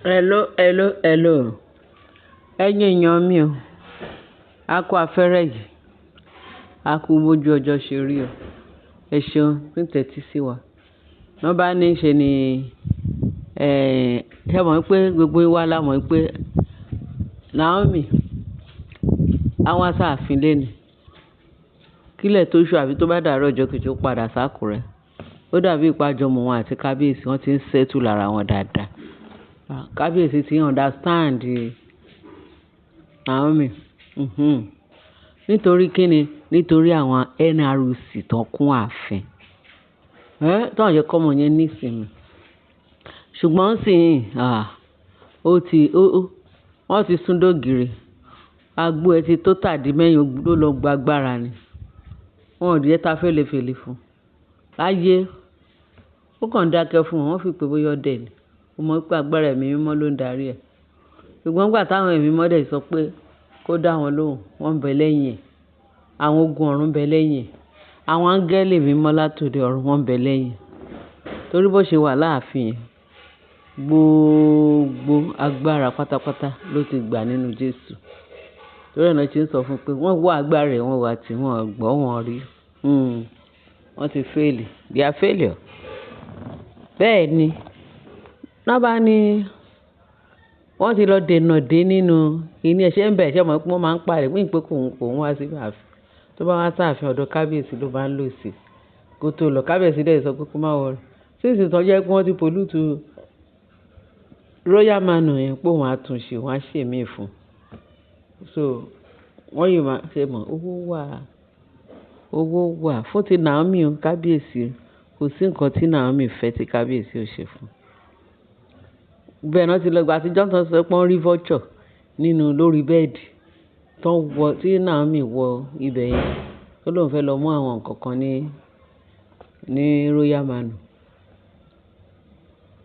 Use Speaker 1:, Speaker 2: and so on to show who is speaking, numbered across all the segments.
Speaker 1: Hello. Ẹ̀yin èèyàn mi o, a kú afẹ́rẹ́ yìí, a kú bójú ọjọ́ ṣe rí o. Ẹ ṣeun fún ìtẹ́tí sí wa. Wọ́n bá ní ṣe ni, ṣé mọ̀ pé gbogbo wa la mọ̀ pé Naomi, àwọn aṣáàfin léni. Kílẹ̀ tó ṣú àbí tó bá dàárọ̀ ọjọ́ kejì ó padà s'Ákúrẹ́. Ó dàbí ìpàjọmọ̀ wọn àti kábíyèsí wọn ti ń settle lára wọn dáadáa. Kábíyèsí ti understand Naomi. Nítorí kíni? Nítorí àwọn NRC tó kún ààfin. Tó ń yẹ kọ́mọ yẹn nísìnyí. Ṣùgbọ́n sìn, wọ́n ti sún dògìrì. Agbó ẹ ti tó tàdí mẹ́yìn ló lọ gba agbára ni. Wọn ò díẹ̀ ta fẹ́lẹ́fẹ́lẹ́ fún. Láyé, ó kàn dákẹ́ fún wọn, wọ́n fi pé bóyá ọdẹ ni. Ó mọ̀ pé agbára ẹ̀mí mímọ́ ló ń darí ẹ̀. Ṣùgbọ́n nígbà táwọn ẹ̀mí mímọ́ dẹ̀ sọ pé kó dá wọn lóhùn, wọ́n ń bẹ lẹ́yìn ẹ̀. Àwọn ogun ọ̀run ń bẹ lẹ́yìn ẹ̀. Àwọn áńgẹ́lì mímọ́ látòde ọ̀run wọ́n ń bẹ lẹ́yìn ẹ̀. Torí bó ṣe wà láàfin yẹn, gbogbo agbára pátápátá ló ti gbà nínú Jésù. Torí ọ̀nà tí ń sọ fún pé wọ́n wá agbára ẹ̀, wọ́n wá tí wọ́n gbọ́ wọn rí. Wọ́n ti fail. They are failure. Bẹ́ẹ̀ ni. Wọ́n bá ní wọ́n ti lọ dènà dé nínú ìní ẹ̀ṣẹ̀ ń bẹ̀ ṣe mọ̀ pé wọ́n máa ń pàrẹ̀ pín pé kò ń wá sí ààfin. Tó bá wá sáàfin ọ̀dọ̀ kábíyèsí ló bá ń lò sí. Kó tó lọ kábíyèsí dẹ̀ sọ pé kó má wọrí. Sísìn tó jẹ́ pé wọ́n ti pollute royal manor yẹn pé wọ́n á tún ṣe, wọ́n á ṣe mí fún. So wọ́n yìí máa ṣe mọ̀ owó wà fún ti Naomi o kábíyèsí. Kò sí nǹkan tí Naomi fẹ́ tí kábíyèsí ò ṣe fún. Bẹ́ẹ̀ náà ti lọ gbà tí Johnson sọ pé wọ́n rí vulture lórí bẹ́ẹ̀dì tí Naomi wọ ibẹ̀ yẹn. Ó lóun fẹ́ lọ mú àwọn nǹkan kan ní royal manor.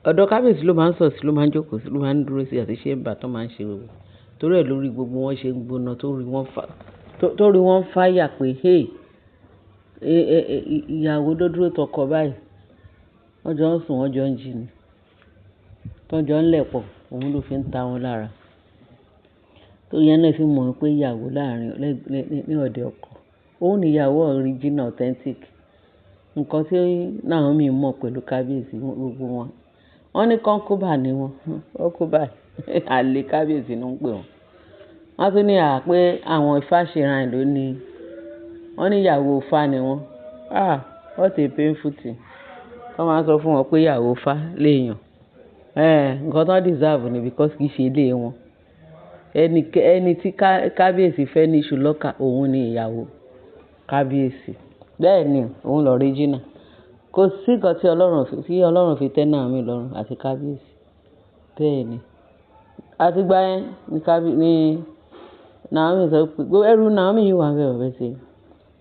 Speaker 1: Ọ̀dọ̀ kábíyèsí ló máa ń sọ̀ sí, ló máa ń jókòó sí, ló máa ń dúró sí àti ṣé ń bà tó máa ń ṣe gbogbo. Torí ẹ̀ lórí gbogbo wọn ṣe ń gbóná torí wọ́n fáyà pé ìyàwó tó dúró tọkọ báyìí. Wọ́n jọ ń sùn, wọ́n jọ ń jí ni. Tọ́n jọ ń lẹ̀pọ̀, òun ló fi ń ta wọn lára. Tó yẹn náà fi mọ̀ pé ìyàwó ní ọ̀dẹ̀ ọkọ. Òun ni ìyàwó original authentic. Nǹkan tí Naomi mọ̀ pẹ̀lú kábíyèsí gbogbo wọn. Wọ́n ní kọ́ńkúbà ni wọ́n. Kọ́ńkúbà àlè kábíyèsí ló ń pè wọ́n. Wọ́n tún ní pé àwọn Ifáṣẹ̀ráìn ló ní. Wọ́n ní ìyàwó Ifá ni wọ́n. What a painful thing. Wọ́n máa ń sọ fún wọn pé ìyàwó Ifá léèyàn. Nǹkan tó deserve ni because kì í ṣe ilé wọn. Ẹni tí kábíyèsí fẹ́ ní iṣu lọ́kà, òun ni ìyàwó kábíyèsí. Bẹ́ẹ̀ ni, òun lọ original. Kò sí nǹkan tí Ọlọ́run fi tẹ́ Naomi lọ́rùn àti kábíyèsí. Bẹ́ẹ̀ ni. Àti gbà yẹn ni Naomi sọ pé ẹrú Naomi yìí wà ń bẹ̀rẹ̀ bẹ́ẹ̀ sí.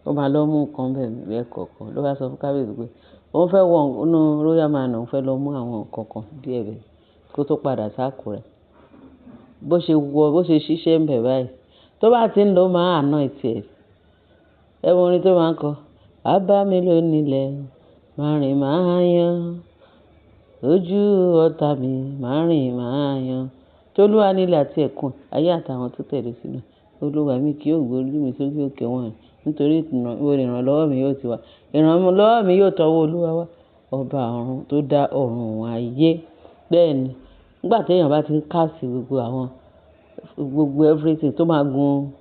Speaker 1: Ó máa lọ mú nǹkan bẹ́ẹ̀ lẹ́ẹ̀kọ̀ọ̀kan. Ló bá sọ fún kábíyèsí pé òun fẹ́ wọ inú royal manor, òun fẹ́ lọ mú àwọn nǹkan kan díẹ̀ bẹ́ẹ̀ kó tó padà s'Ákúrẹ́. Bó ṣe ṣiṣẹ́ ń bẹ̀ báyìí. Tó bá ti ń lọ máa anoint ẹ̀. Ẹ wo orin tó máa ń kọ. Bàbá mi ló nílẹ̀, máa rìn máa yan. Ojú ọ̀tá mi, máa rìn máa yan. Tolúwa nílẹ̀ àti ẹ̀kún, ayé àtàwọn tó tẹ̀lé sínú. Olúwa mi kì yóò gbé ojú mi sókè òkè wọn. Nítorí ìrànlọ́wọ́ mi yóò ti wá. Ìrànlọ́wọ́ mi yóò tọwọ́ Olúwa wá. Ọba ọ̀run tó dá ọ̀run òun ayé. Bẹ́ẹ̀ ni. Nígbà tí èèyàn bá ti ń kásì gbogbo everything tó máa gun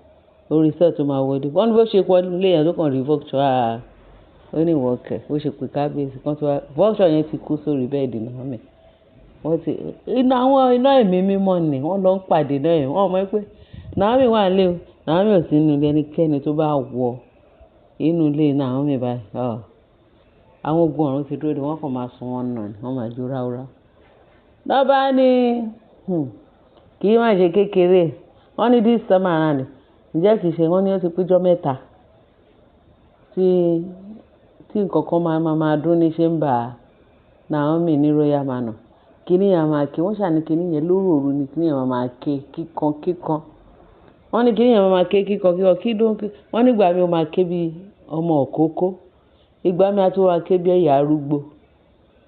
Speaker 1: orí set tó máa wọlé. Wọ́n ní bó ṣe wọlé ilé yẹn tó kàn rí vulture. Ó ní ìwọ̀kẹ̀ bó ṣe pé kábíyèsí kan tó wá. Vulture yẹn ti kú sórí bẹ́ẹ̀dì Naomi. Iná ẹ̀mí mímọ́ ni wọ́n lọ ń pàdé náà yẹn. Wọ́n mọ̀ pé Naomi wà nílé o. Naomi ò sí nínú ilé ẹnikẹ́ni tó bá wọ inú ilé Naomi báyìí. Àwọn ogun ọ̀run ti dúró de wọ́n kàn máa sun wọn nà ni. Wọ́n máa jó ráúrá. Lọ́ba ní kì í má ṣe kékeré. Wọ́n ní this time around. Ǹjẹ́ kìí ṣe wọ́n ní ó ti péjọ mẹ́ta tí nǹkan kan máa dún ní ṣe ń bà Naomi ní royal manor. Kíní yẹn máa ké. Wọ́n ṣàní kíní yẹn lóru ni kíní yẹn máa ké kíkan. Wọ́n ní kíní yẹn máa ké kíkan. Wọ́n nígbà mi ó máa ké bí ọmọ òkókó. Ìgbà mi á tún máa ké bí ẹ̀yà arúgbó.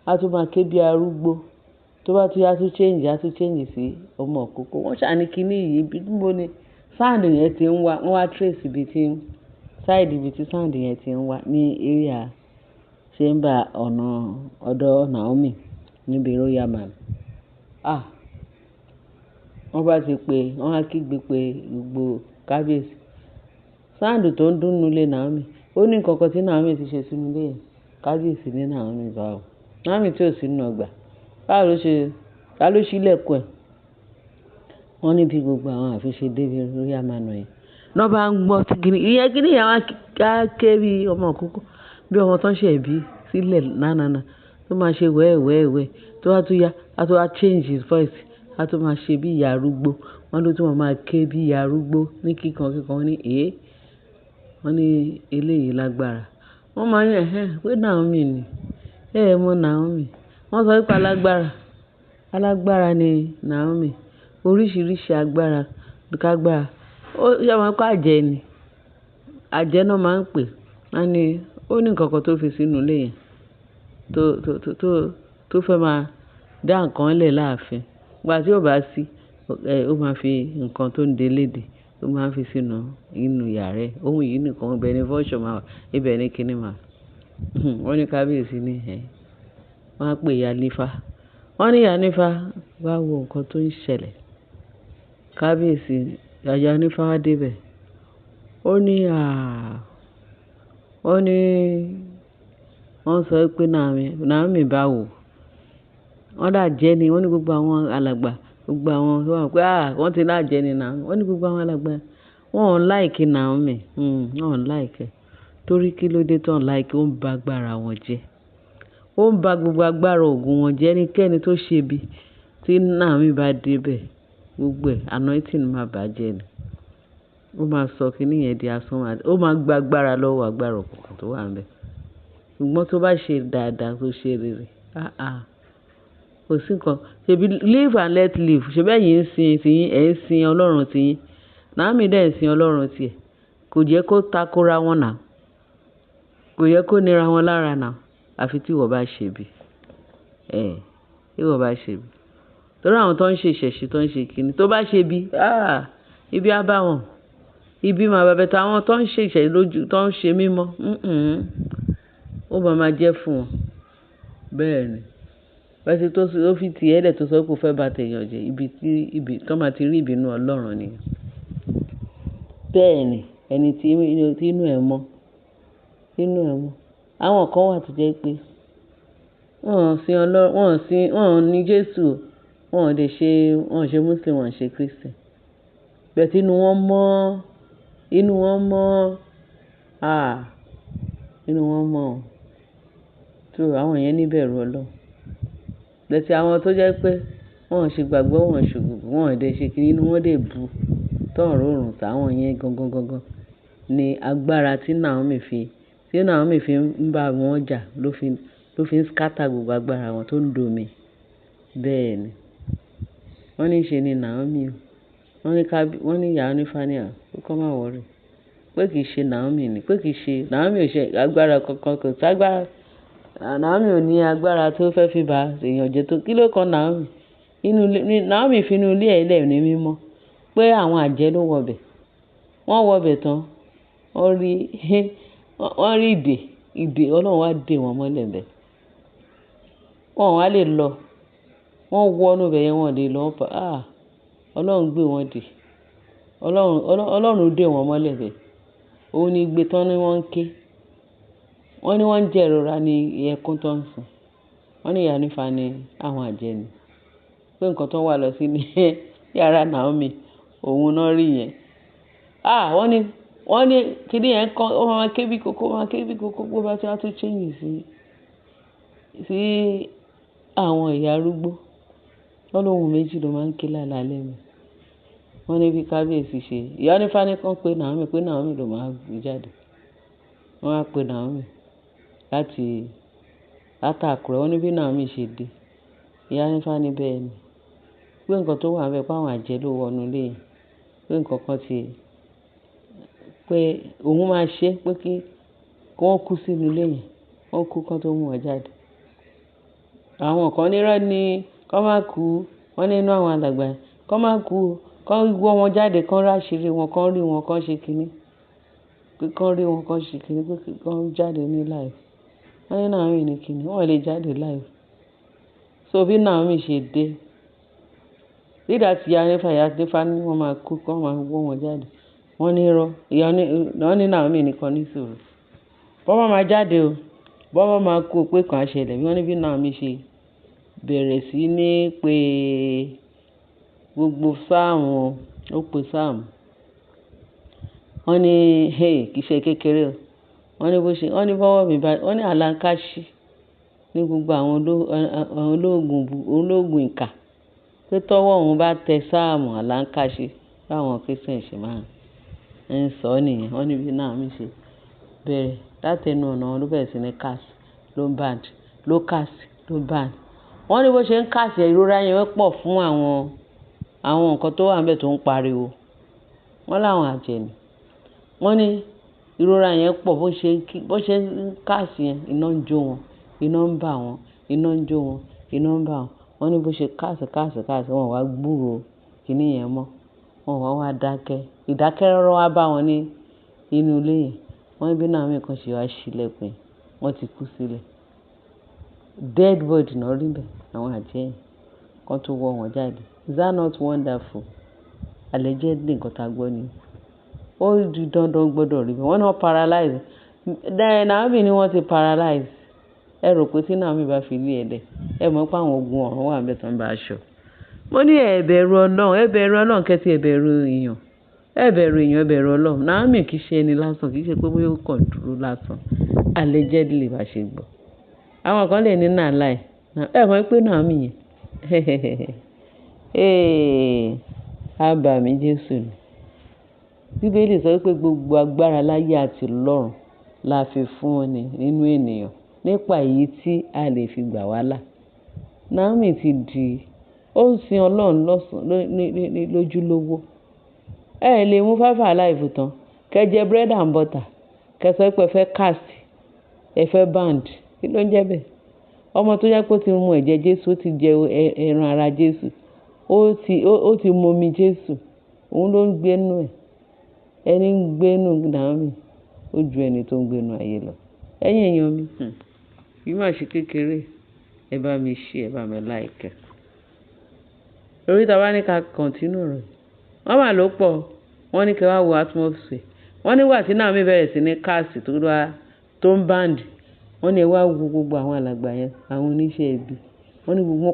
Speaker 1: Á tún máa ké bí arúgbó. tó bá tún yá tún change sí ọmọ ìkókó. Wọ́n ṣà ní kíní yìí ibi níbo ni sound yẹn ti ń wá, wọ́n wá trace side ibi tí sound yẹn ti ń wá ní area chamber ọ̀nà ọ̀dọ̀ Naomi níbi Royal Mall. Wọ́n bá ti pè, wọ́n á kígbe pé gbogbo kábíyèsí. Sound tó ń dún nínú ilé Naomi, ó ní nǹkan kan tí Naomi ti ṣe sínú ilé yẹn. Kábíyèsí ní Naomi báwo. Naomi tí ò sí nínú ọgbà. Báwo ló ṣe, ta ló ṣílẹ̀kùn ẹ̀? Wọ́n ní bí gbogbo àwọn ààfin ṣe dé Royal Mall yẹn. Lọ́ bá ń gbọ́ tí kíní yẹn wá ké bí ọmọ ìkókó, bí ọmọ tó ń ṣe ẹ̀bí sílẹ̀ nánánà tó máa ṣe wẹ́ẹ̀wẹ́ẹ̀wẹ́ tó wá tún yá, á tún wá change his voice, á tún máa ṣe bí ìyá arúgbó. Wọ́n ló tún máa ké bí ìyá arúgbó ní kíkan. Wọ́n ní wọ́n ní eléyìí lágbára. Wọ́n máa ń pé Naomi ni. Mọ Naomi. Wọ́n sọ wípé alágbára ni Naomi. Oríṣiríṣi agbára kágbára. Ó yẹ wọn kó àjẹ́ ni. Àjẹ́ náà máa ń pè. Wọ́n ní ó ní nǹkan kan tó fi sínú ilé yẹn tó fẹ́ máa dá nǹkan lẹ̀ láàfin. Ìgbà tí ò bá sí, ó máa fi nǹkan tó ń deléde, ó máa ń fi sínú inú yàrá ẹ̀. Ohun yìí nìkan ibẹ̀ ni function máa wà, ibẹ̀ ni kíní máa. Wọ́n ní kábíyèsí ní wọ́n á pè ìyá Nífá. Wọ́n ní ìyá Nífá wá wo nǹkan tó ń ṣẹlẹ̀. Kábíyèsí ìyá Nífá wá débẹ̀. Ó ní wọ́n sọ pé Naomi báwo. Wọ́n dà jẹ́ ni, wọ́n ní gbogbo àwọn alàgbà, gbogbo àwọn tó wà pé wọ́n ti lájẹ́ ni Naomi. Wọ́n ní gbogbo àwọn alàgbà wọ́n ò like Naomi. Wọ́n ò like. Torí kí ló dé tó ń like? Ó ń ba agbára wọn jẹ́. Ó ń ba gbogbo agbára ògùn wọn jẹ́. Ẹnikẹ́ni tó ṣe bí tí Naomi bá débẹ̀, gbogbo anointing máa bàjẹ́ ni. Ó máa sọ kíní yẹn di asán. Ó máa gba agbára lọ́wọ́ agbára òkùnkùn tó wà ńbẹ̀. Ṣùgbọ́n tó bá ṣe dáadáa, tó ṣe rere, kò sí nǹkan. Ṣèbí live and let live. Ṣèbí ẹ̀yin ń sin tiyín, ẹ̀ ń sin Ọlọ́run tiyín. Naomi dẹ̀ ń sin Ọlọ́run tiẹ̀. Kò jẹ́ kó takora wọn náà. Kò yẹ kó nira wọn lára náà. Àfi tí ìwọ bá ṣe bí. Tí ìwọ bá ṣe bí. Torí àwọn tó ń ṣe ìṣẹ̀ṣe, tó ń ṣe kíní, tó bá ṣe bí, ibi á bá wọn. Ibi máa bá bẹ́ẹ̀ tó àwọn tó ń ṣe ìṣẹ̀ṣe lójú, tó ń ṣe mímọ́. Ó máa jẹ́ fún wọn. Bẹ́ẹ̀ ni. Bẹ́ẹ̀ tí ó fi ti ẹ̀lẹ̀ tó sọ pé ó fẹ́ bá tèèyàn jẹ́, ibi tó máa ti rí ìbínú Ọlọ́run nìyẹn. Bẹ́ẹ̀ ni, ẹni tí inú ẹ̀ mọ́. Àwọn kan wà tó jẹ́ pé wọ́n ní Jésù, wọ́n ṣe Muslim, wọ́n ṣe Christian. Bẹ́ẹ̀ tí inú wọn mọ́. Inú wọn mọ́. So àwọn yẹn níbẹ̀rù Ọlọ́run. Bẹ́ẹ̀ tí àwọn tó jẹ́ pé wọ́n ṣe gbàgbọ́, wọ́n ṣògùn, wọ́n dẹ̀ ṣe kíní, inú wọn dẹ̀ bu tán rọrùn táwọn yẹn gangan ni agbára tí Naomi fi ń bá wọn jà ló fi ń scatter gbogbo agbára wọn tó ń domi. Bẹ́ẹ̀ ni. Wọ́n ní ṣe ni Naomi o. Wọ́n ní ìyá Nífá ní kó má worry. Pé kìí ṣe Naomi ni. Pé kìí ṣe Naomi ò ṣe agbára kankan, kò ságbára. Naomi ò ní agbára tó fẹ́ fi bá èèyàn jẹ́ tó. Kí ló kan Naomi? Naomi fi inú ilé ẹ̀ lẹ̀ ní mímọ́. Pé àwọn àjẹ́ ló wọbẹ̀. Wọ́n wọbẹ̀ tán. Wọ́n rí ìdè. Ọlọ́run wá dè wọ́n mọ́lẹ̀ bẹ́ẹ̀. Wọ́n wá lè lọ. Wọ́n wọnú bẹ̀ yẹn, wọ́n lè lọ. Ọlọ́run gbé wọn dè. Ọlọ́run dè wọ́n mọ́lẹ̀ bẹ́ẹ̀. Òun ni igbe tán ni wọ́n ń ké. Wọ́n ní wọ́n ń jẹ ìrora ní ẹkún tó ń sùn. Wọ́n ní ìyá Nífá ní àwọn àjẹ́ ni. Pé nǹkan tó wà lọ sí ní yàrá Naomi, òun náà rí yẹn. Wọ́n ní kíní yẹn kan, ó máa ké bí kókó, bó bá tí wọ́n tún change sí àwọn ìyá arúgbó. Wọ́n lóhùn méjì ló máa ń ké lálẹ́ mi. Wọ́n ní bí kábíyèsí ṣe. Ìyá Nífá ní kán pé Naomi ló máa gbé jáde. Wọ́n á pe Naomi láti Àkúrẹ́. Wọ́n ní bí Naomi ṣe dé. Ìyá Nífá ní bẹ́ẹ̀ ni. Pé nǹkan tó wà ńbẹ̀ pé àwọn àjẹ́ ló wọnú ilé yẹn. Pé nǹkan kan pé òun máa ṣe pé kí wọ́n kú sínú ilé yẹn. Wọ́n kú kán tó mú wọn jáde. Àwọn kan nírọ́ ni kọ́ má kú wọ́n nínú àwọn alàgbà yẹn kọ́ má kú kọ́ wọ́ wọn jáde kọ́ ráṣìírí wọn kọ́ rí wọn kọ́ ṣe kínní pé kọ́ rí wọn kọ́ ṣe kínní pé kọ́ jáde ní live wọ́n ní Naomi ní kínní wọ́n lè jáde live so bí Naomi ṣe dé dídá ti ya nífa ìyá nífa ní wọ́n máa kú kọ́ máa wọ́ wọn jáde wọ́n ní irọ́ wọ́n ní Naomi nìkan ní sùúrù bọ́mọ máa jáde o bọ́mọ máa kú pé kàn á ṣẹlẹ̀ wọ́n ní bí Naomi ṣe bẹ̀rẹ̀ sí ní pé gbogbo sáàmù ó pe sáàmù wọ́n ní kì í ṣe kékeré o wọ́n ní bó ṣe wọ́n ní bọ́wọ́ mi báyìí wọ́n ní àlàǹkáṣí ní gbogbo àwọn ológun ìkà pé tọ́wọ́ òun bá tẹ sáàmù àlàǹkáṣí báwọn Christian ṣe máa ń sọ nìyẹn wọ́n ní bí Naomi ṣe bẹ̀rẹ̀ látẹnu ọ̀nà wọn ló bẹ̀rẹ̀ sí ní cast ló ń band ló cast ló band wọ́n ní bó ṣe ń cast ìrora yẹn pọ̀ fún àwọn nǹkan tó wà níbẹ̀ tó ń pariwo wọ́n láwọn àjẹni wọ́n ní ìrora yẹn pọ̀ bó ṣe ń cast yẹn iná ń jó wọn iná ń bà wọ́n iná ń jó wọn iná ń bà wọ́n wọ́n ní bó ṣe cast wọn wá gbúròó kíní yẹn mọ́ wọn wá dákẹ́ ìdákẹ́rọ́rọ́ wá bá wọn ní inú ilé yẹn wọ́n ní bí Naomi kan ṣe wá ṣílẹ̀kùn wọ́n ti kú sílẹ̀ dead body náà rí bẹ́ẹ̀ àwọn àjẹyìn kan tó wọ́ wọn jáde is that not wonderful allegedly nǹkan tá a gbọ́ ni ó di dandan gbọ́dọ̀ rí bẹ́ẹ̀ wọ́n náà paralyze Naomi ni wọ́n ti paralyze ẹ rò pé tí Naomi bá fi lé ẹ̀dẹ̀ ẹ mọ̀ pé àwọn ogun ọ̀run wà níbẹ̀ tó ń bá aṣọ mo ní ẹ bẹ̀rù Ọlọ́run kẹ́tì ẹ bẹ̀rù èèyàn ẹ bẹ̀rù Ọlọ́run Naomi kì í ṣe ẹni lásán kì í ṣe pé bóyá ó kàn dúró lásán allegedly bá ṣe gbọ́ àwọn kan lè ní nàláì ẹ mọ̀ pé Naomi yẹn àbàmì Jésù ni Bíbélì sọ pé gbogbo agbára láyé àti lọ́run la fi fún ọ nínú ènìyàn nípa èyí tí a lè fi gbà wá là Naomi ti di ó ń sin Ọlọ́run lójúlówó ẹ lè mú fáfà láìfù tán kẹjẹ bread and butter kẹsọ pé ẹ fẹ́ cast ẹ fẹ́ band kí ló ń jẹ́ bẹ́ẹ̀ ọmọ tó yẹ kó ti mu ẹ̀jẹ̀ Jésù ó ti jẹ ẹran ara Jésù ó ti mu omi Jésù òun ló ń gbénú ẹ̀ ẹni ń gbénú Naomi ó ju ẹni tó ń gbénú ayé lọ ẹ̀yin èèyàn mi bí má ṣe kékeré ẹ bá mi share ẹ bá mi like lórí tá a bá ní ká continue rẹ̀ wọ́n mà ló pọ̀ wọ́n ní kí wá wo atmosphere wọ́n nígbà tí Naomi bẹ̀rẹ̀ sí ní cast tó ń band wọ́n ní ẹ wá wo gbogbo àwọn alàgbà yẹn àwọn oníṣẹ́ ibi wọ́n ní gbogbo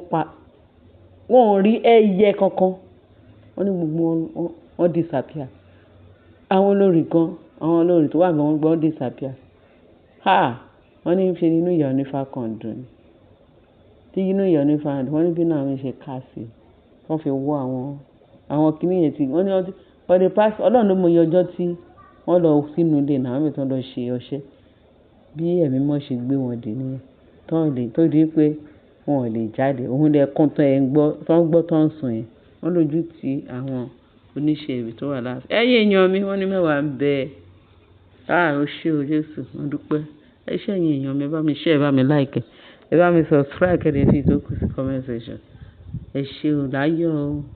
Speaker 1: wọn ò rí ẹyẹ kankan wọ́n ní gbogbo wọn disappear àwọn olórí tó wà mọ́ wọn gbọ́ disappear wọ́n ní ṣe nínú ìyá onífà kan dùn ní tí inú ìyá onífà dùn wọ́n ní bí Naomi ṣe cast wọ́n fi wọ́ àwọn kìíní yẹn tí wọ́n ní ọdẹ past Ọlọ́run ló mọ iye ọjọ́ tí wọ́n lọ sínú ilé Naomi tó lọ ṣe ọṣẹ́ bí ẹ̀mí mọ́ ṣe gbé wọn dé nìyẹn tó di pé wọn ò lè jáde òun lè kún tó ẹ̀ ń gbọ́ tó ń sùn yẹn wọ́n lójú ti àwọn oníṣẹ́ ibi tó wà láàfin ẹ̀yin èèyàn mi wọ́n ní mẹ́wàá ń bẹ ó ṣé o Jésù wọ́n dúpẹ́ ẹ ṣé ẹ̀yin èèyàn mi ẹ bá mi share ẹ bá mi like ẹ bá mi subscribe kẹ́lẹ́ fi tó kù sí comment section ẹ ṣé o láyọ̀ o.